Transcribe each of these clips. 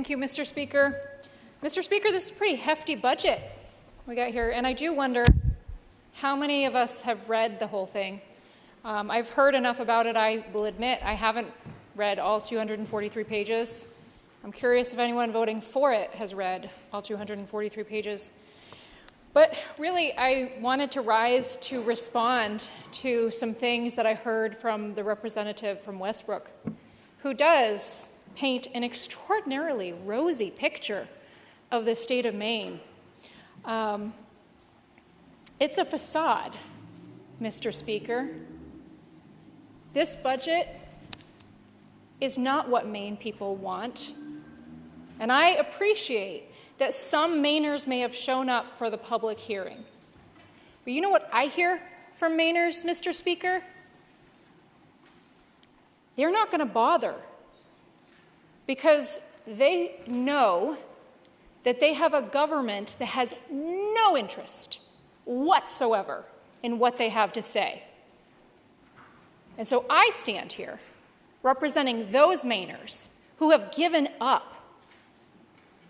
Thank you, Mr. Speaker. Mr. Speaker, this is a pretty hefty budget we got here, and I do wonder how many of us have read the whole thing. I've heard enough about it, I will admit. I haven't read all 243 pages. I'm curious if anyone voting for it has read all 243 pages. But really, I wanted to rise to respond to some things that I heard from the representative from Westbrook, who does paint an extraordinarily rosy picture of the state of Maine. It's a facade, Mr. Speaker. This budget is not what Maine people want. And I appreciate that some Mainers may have shown up for the public hearing. But you know what I hear from Mainers, Mr. Speaker? They're not going to bother because they know that they have a government that has no interest whatsoever in what they have to say. And so I stand here representing those Mainers who have given up.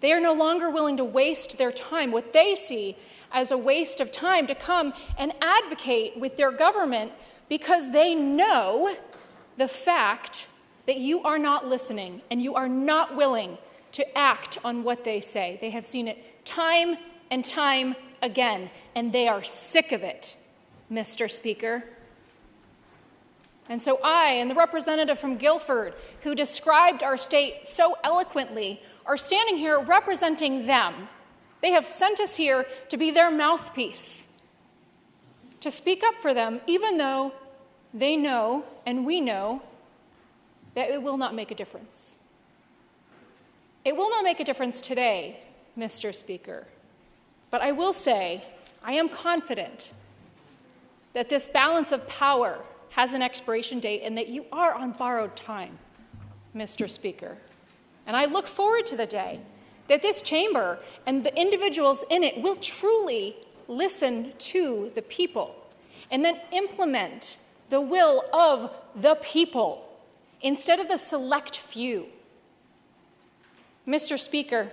They are no longer willing to waste their time, what they see as a waste of time, to come and advocate with their government because they know the fact that you are not listening and you are not willing to act on what they say. They have seen it time and time again, and they are sick of it, Mr. Speaker. And so I and the representative from Guilford, who described our state so eloquently, are standing here representing them. They have sent us here to be their mouthpiece, to speak up for them, even though they know and we know that it will not make a difference. It will not make a difference today, Mr. Speaker. But I will say, I am confident that this balance of power has an expiration date and that you are on borrowed time, Mr. Speaker. And I look forward to the day that this chamber and the individuals in it will truly listen to the people and then implement the will of the people instead of the select few. Mr. Speaker,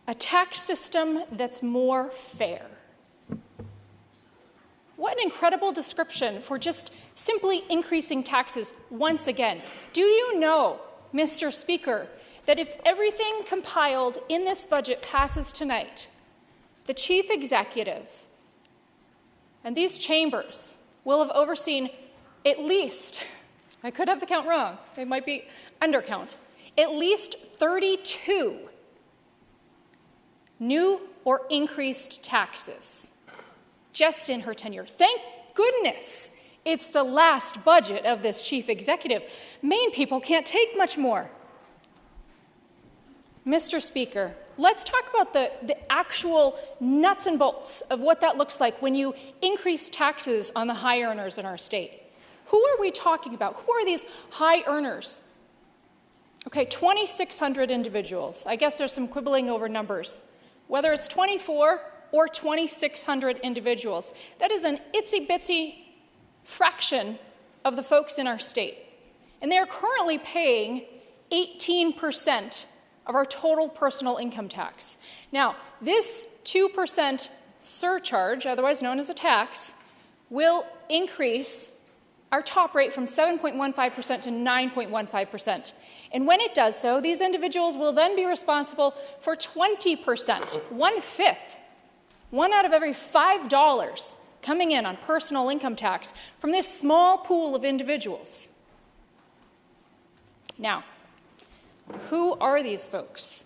a tax system that's more fair. What an incredible description for just simply increasing taxes once again. Do you know, Mr. Speaker, that if everything compiled in this budget passes tonight, the chief executive and these chambers will have overseen at least, I could have the count wrong, it might be undercount, at least 32 new or increased taxes just in her tenure. Thank goodness it's the last budget of this chief executive. Maine people can't take much more. Mr. Speaker, let's talk about the actual nuts and bolts of what that looks like when you increase taxes on the high earners in our state. Who are we talking about? Who are these high earners? Okay, 2,600 individuals. I guess there's some quibbling over numbers. Whether it's 24 or 2,600 individuals, that is an itsy-bitsy fraction of the folks in our state. And they are currently paying 18% of our total personal income tax. Now, this 2% surcharge, otherwise known as a tax, will increase our top rate from 7.15% to 9.15%. And when it does so, these individuals will then be responsible for 20%, one-fifth, one out of every $5 coming in on personal income tax from this small pool of individuals. Now, who are these folks?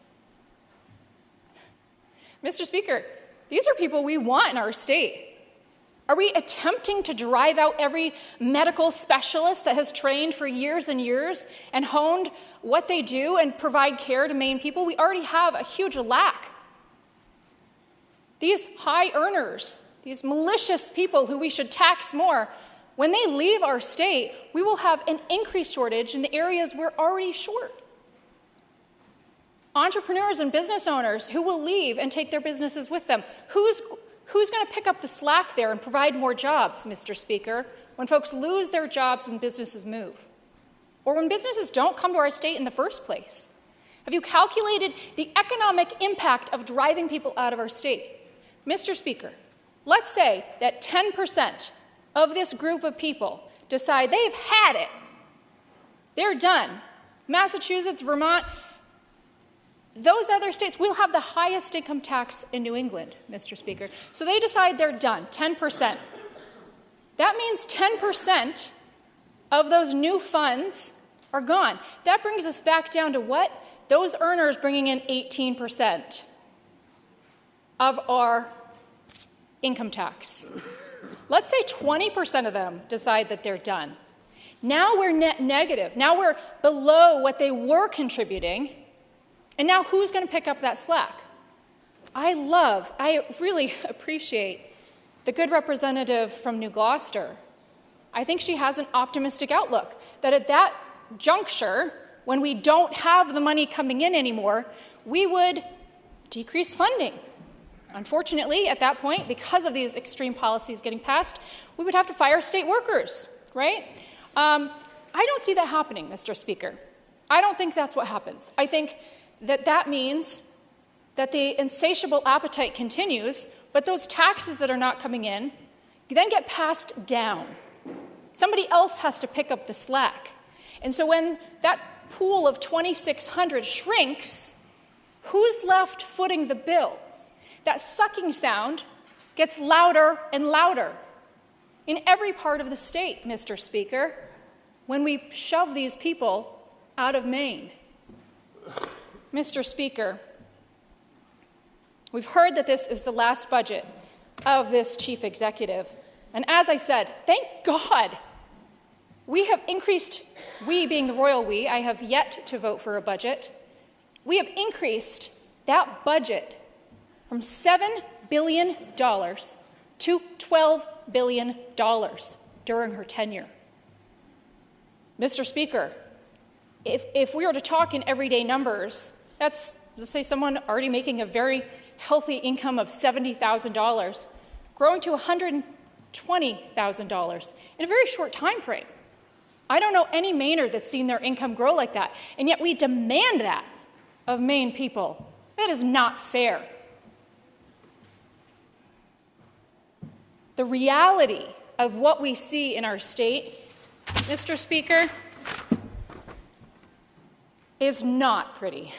Mr. Speaker, these are people we want in our state. Are we attempting to drive out every medical specialist that has trained for years and years and honed what they do and provide care to Maine people? We already have a huge lack. These high earners, these malicious people who we should tax more, when they leave our state, we will have an increased shortage in the areas we're already short. Entrepreneurs and business owners who will leave and take their businesses with them. Who's going to pick up the slack there and provide more jobs, Mr. Speaker, when folks lose their jobs when businesses move? or when businesses don't come to our state in the first place? Have you calculated the economic impact of driving people out of our state? Mr. Speaker, let's say that 10% of this group of people decide they've had it. They're done. Massachusetts, Vermont, those other states will have the highest income tax in New England, Mr. Speaker. So they decide they're done, 10%. That means 10% of those new funds are gone. That brings us back down to what? Those earners bringing in 18% of our income tax. Let's say 20% of them decide that they're done. Now we're net negative. Now we're below what they were contributing. And now who's going to pick up that slack? I really appreciate the good representative from New Gloucester. I think she has an optimistic outlook that at that juncture, when we don't have the money coming in anymore, we would decrease funding. Unfortunately, at that point, because of these extreme policies getting passed, we would have to fire state workers, right? I don't see that happening, Mr. Speaker. I don't think that's what happens. I think that means that the insatiable appetite continues, but those taxes that are not coming in then get passed down. Somebody else has to pick up the slack. And so when that pool of 2,600 shrinks, who's left footing the bill? That sucking sound gets louder and louder in every part of the state, Mr. Speaker, when we shove these people out of Maine. Mr. Speaker, we've heard that this is the last budget of this chief executive. And as I said, thank God we have increased, we being the royal we, I have yet to vote for a budget. We have increased that budget from $7 billion to $12 billion during her tenure. Mr. Speaker, if we were to talk in everyday numbers, that's, let's say, someone already making a very healthy income of $70,000, growing to $120,000 in a very short time frame. I don't know any Mainer that's seen their income grow like that, and yet we demand that of Maine people. That is not fair. The reality of what we see in our state, Mr. Speaker, is not pretty.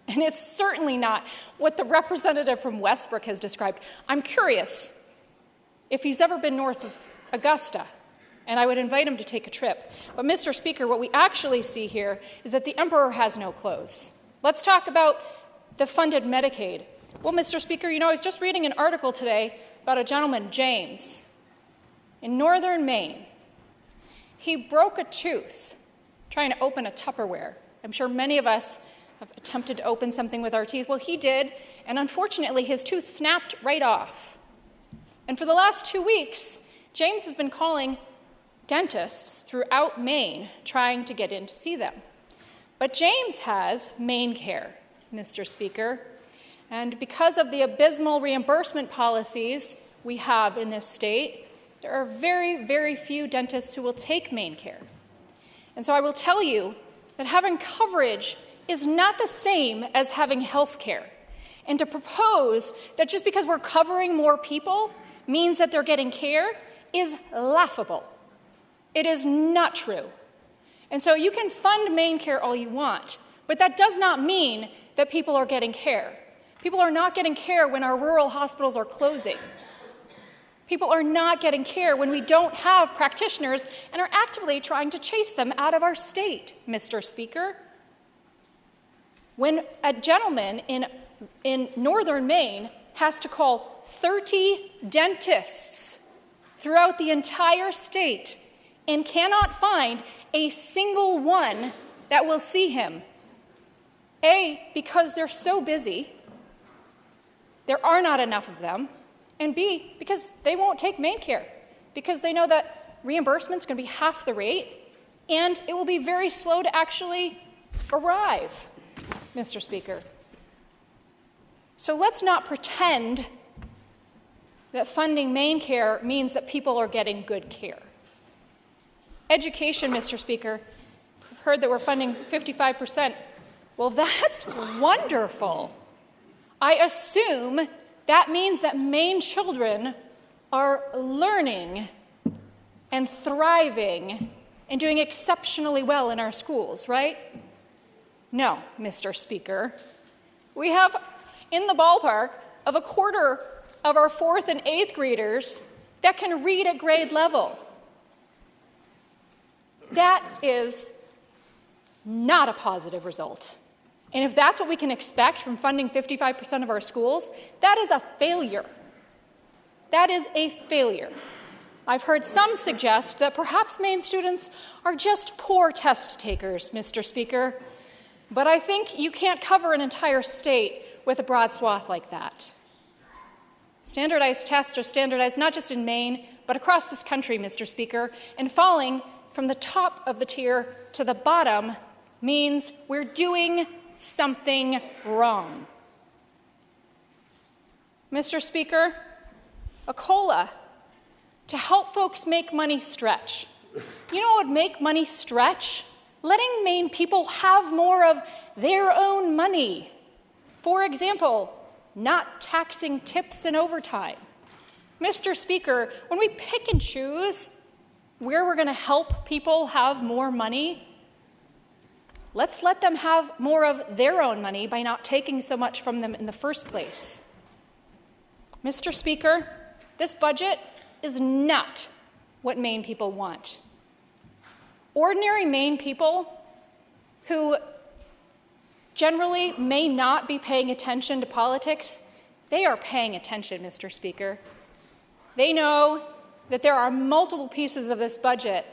And it's certainly not what the representative from Westbrook has described. I'm curious if he's ever been north of Augusta, and I would invite him to take a trip. But, Mr. Speaker, what we actually see here is that the emperor has no clothes. Let's talk about the funded Medicaid. Well, Mr. Speaker, I was just reading an article today about a gentleman, James, in northern Maine. He broke a tooth trying to open a Tupperware. I'm sure many of us have attempted to open something with our teeth. Well, he did, and unfortunately, his tooth snapped right off. And for the last 2 weeks, James has been calling dentists throughout Maine trying to get in to see them. But James has Maine Care, Mr. Speaker, and because of the abysmal reimbursement policies we have in this state, there are very, very few dentists who will take Maine Care. And so I will tell you that having coverage is not the same as having health care. And to propose that just because we're covering more people means that they're getting care is laughable. It is not true. And so you can fund Maine Care all you want, but that does not mean that people are getting care. People are not getting care when our rural hospitals are closing. People are not getting care when we don't have practitioners and are actively trying to chase them out of our state, Mr. Speaker. When a gentleman in northern Maine has to call 30 dentists throughout the entire state and cannot find a single one that will see him, A, because they're so busy, there are not enough of them, and B, because they won't take Maine Care, because they know that reimbursement's going to be half the rate, and it will be very slow to actually arrive, Mr. Speaker. So let's not pretend that funding Maine Care means that people are getting good care. Education, Mr. Speaker, heard that we're funding 55%. Well, that's wonderful. I assume that means that Maine children are learning and thriving and doing exceptionally well in our schools, right? No, Mr. Speaker. We have in the ballpark of a quarter of our 4th and 8th graders that can read at grade level. That is not a positive result. And if that's what we can expect from funding 55% of our schools, that is a failure. That is a failure. I've heard some suggest that perhaps Maine students are just poor test takers, Mr. Speaker. But I think you can't cover an entire state with a broad swath like that. Standardized tests are standardized not just in Maine, but across this country, Mr. Speaker, and falling from the top of the tier to the bottom means we're doing something wrong. Mr. Speaker, a COLA to help folks make money stretch. You know what would make money stretch? Letting Maine people have more of their own money. For example, not taxing tips and overtime. Mr. Speaker, when we pick and choose where we're going to help people have more money, let's let them have more of their own money by not taking so much from them in the first place. Mr. Speaker, this budget is not what Maine people want. Ordinary Maine people who generally may not be paying attention to politics, they are paying attention, Mr. Speaker. They know that there are multiple pieces of this budget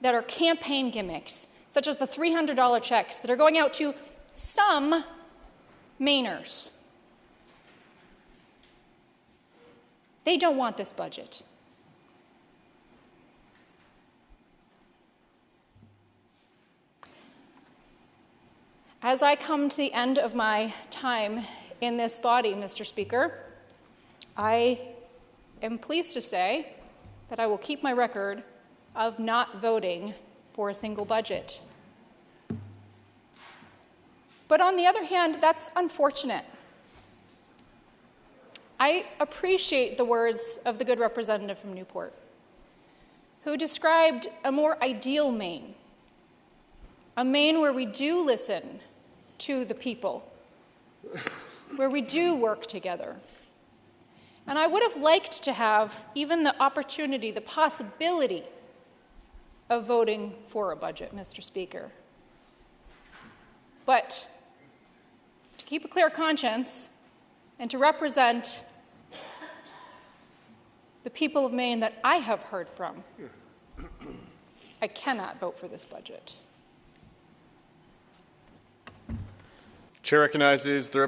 that are campaign gimmicks, such as the $300 checks that are going out to some Mainers. They don't want this budget. As I come to the end of my time in this body, Mr. Speaker, I am pleased to say that I will keep my record of not voting for a single budget. But on the other hand, that's unfortunate. I appreciate the words of the good representative from Newport, who described a more ideal Maine, a Maine where we do listen to the people, where we do work together. And I would have liked to have even the opportunity, the possibility of voting for a budget, Mr. Speaker. But to keep a clear conscience and to represent the people of Maine that I have heard from, I cannot vote for this budget. Chair recognizes the